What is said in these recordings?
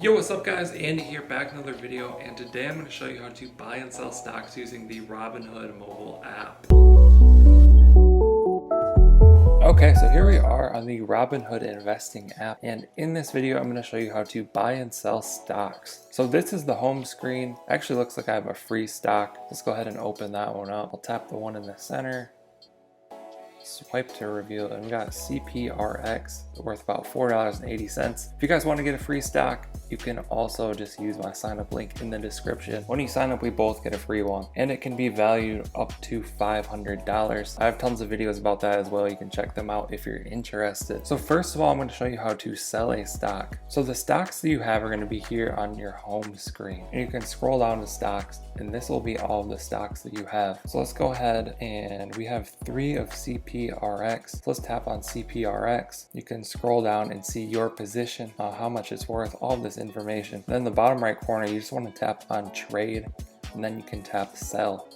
Yo, what's up guys? Andy here, back with another video, and today I'm going to show you how to buy and sell stocks using the Robinhood mobile app. Okay, so here we are on the Robinhood investing app, and in this video I'm going to show you how to buy and sell stocks. So this is the home screen. Actually looks like I have a free stock. Let's go ahead and open that one up. I'll tap the one in the center, swipe to reveal, and we got CPRX worth about $4.80. If you guys want to get a free stock, you can also just use my sign up link in the description. When you sign up, we both get a free one, and it can be valued up to $500. I have tons of videos about that as well. You can check them out if you're interested. So first of all, I'm going to show you how to sell a stock. So the stocks that you have are going to be here on your home screen, and you can scroll down to stocks, and this will be all of the stocks that you have. So let's go ahead, and we have 3 of CPRX. So let's tap on CPRX. You can scroll down and see your position, how much it's worth, all of this information. Then in the bottom right corner, you just want to tap on trade, and then you can tap sell.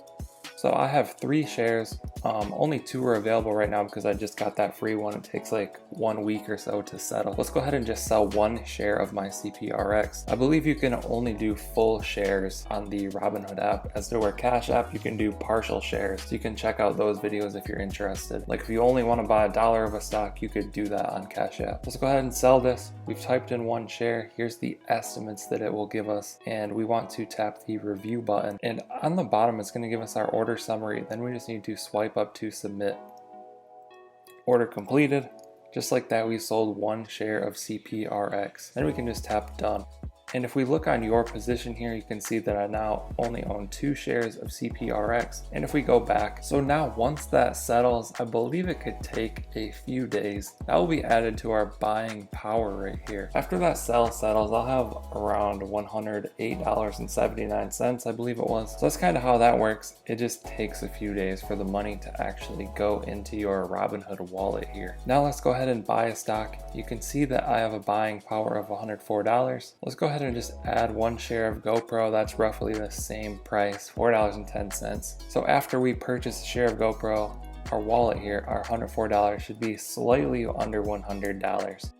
So I have 3 shares. Only 2 are available right now because I just got that free one. It takes like 1 week or so to settle. Let's go ahead and just sell 1 share of my CPRX. I believe you can only do full shares on the Robinhood app. As to where Cash App, you can do partial shares. So you can check out those videos if you're interested. Like if you only want to buy $1 of a stock, you could do that on Cash App. Let's go ahead and sell this. We've typed in 1 share. Here's the estimates that it will give us. And we want to tap the review button. And on the bottom, it's going to give us our order summary. Then we just need to swipe up to submit. Order completed. Just like that, we sold 1 share of CPRX. Then we can just tap done. And if we look on your position here, you can see that I now only own 2 shares of CPRX. And if we go back, so now once that settles, I believe it could take a few days. That will be added to our buying power right here. After that sell settles, I'll have around $108.79, I believe it was. So that's kind of how that works. It just takes a few days for the money to actually go into your Robinhood wallet here. Now let's go ahead and buy a stock. You can see that I have a buying power of $104. Let's go ahead and just add 1 share of GoPro. That's roughly the same price, $4.10. So after we purchase a share of GoPro, our wallet here, our $104 should be slightly under $100.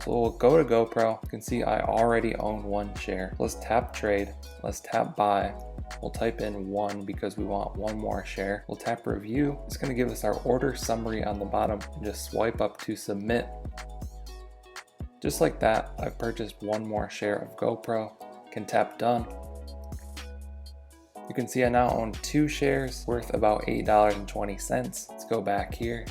So we'll go to GoPro. You can see I already own 1 share. Let's tap trade. Let's tap buy. We'll type in 1 because we want 1 more share. We'll tap review. It's going to give us our order summary on the bottom, and just swipe up to submit. Just like that, I've purchased 1 more share of GoPro. Can tap done. You can see I now own 2 shares worth about $8.20. Let's go back here.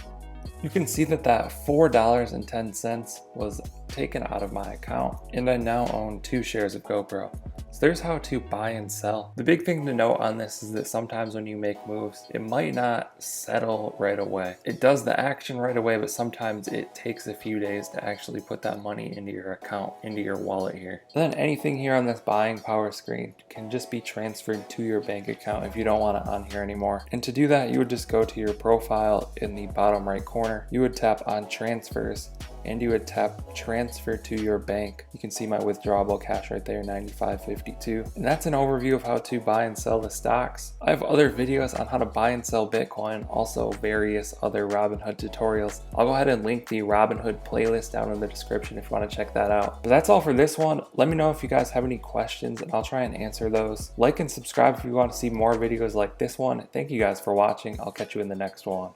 You can see that $4.10 was taken out of my account, and I now own 2 shares of GoPro. So there's how to buy and sell. The big thing to note on this is that sometimes when you make moves, it might not settle right away. It does the action right away, but sometimes it takes a few days to actually put that money into your account, into your wallet here. And then anything here on this buying power screen can just be transferred to your bank account if you don't want it on here anymore. And to do that, you would just go to your profile in the bottom right corner. You would tap on transfers, and you would tap transfer to your bank. You can see my withdrawable cash right there, $95.52. And that's an overview of how to buy and sell the stocks. I have other videos on how to buy and sell Bitcoin, also various other Robinhood tutorials. I'll go ahead and link the Robinhood playlist down in the description if you want to check that out. But that's all for this one. Let me know if you guys have any questions, and I'll try and answer those. Like and subscribe if you want to see more videos like this one. Thank you guys for watching. I'll catch you in the next one.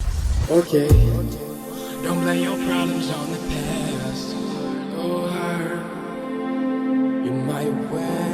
Okay. Don't blame your problems on the past. Go hard. You might wear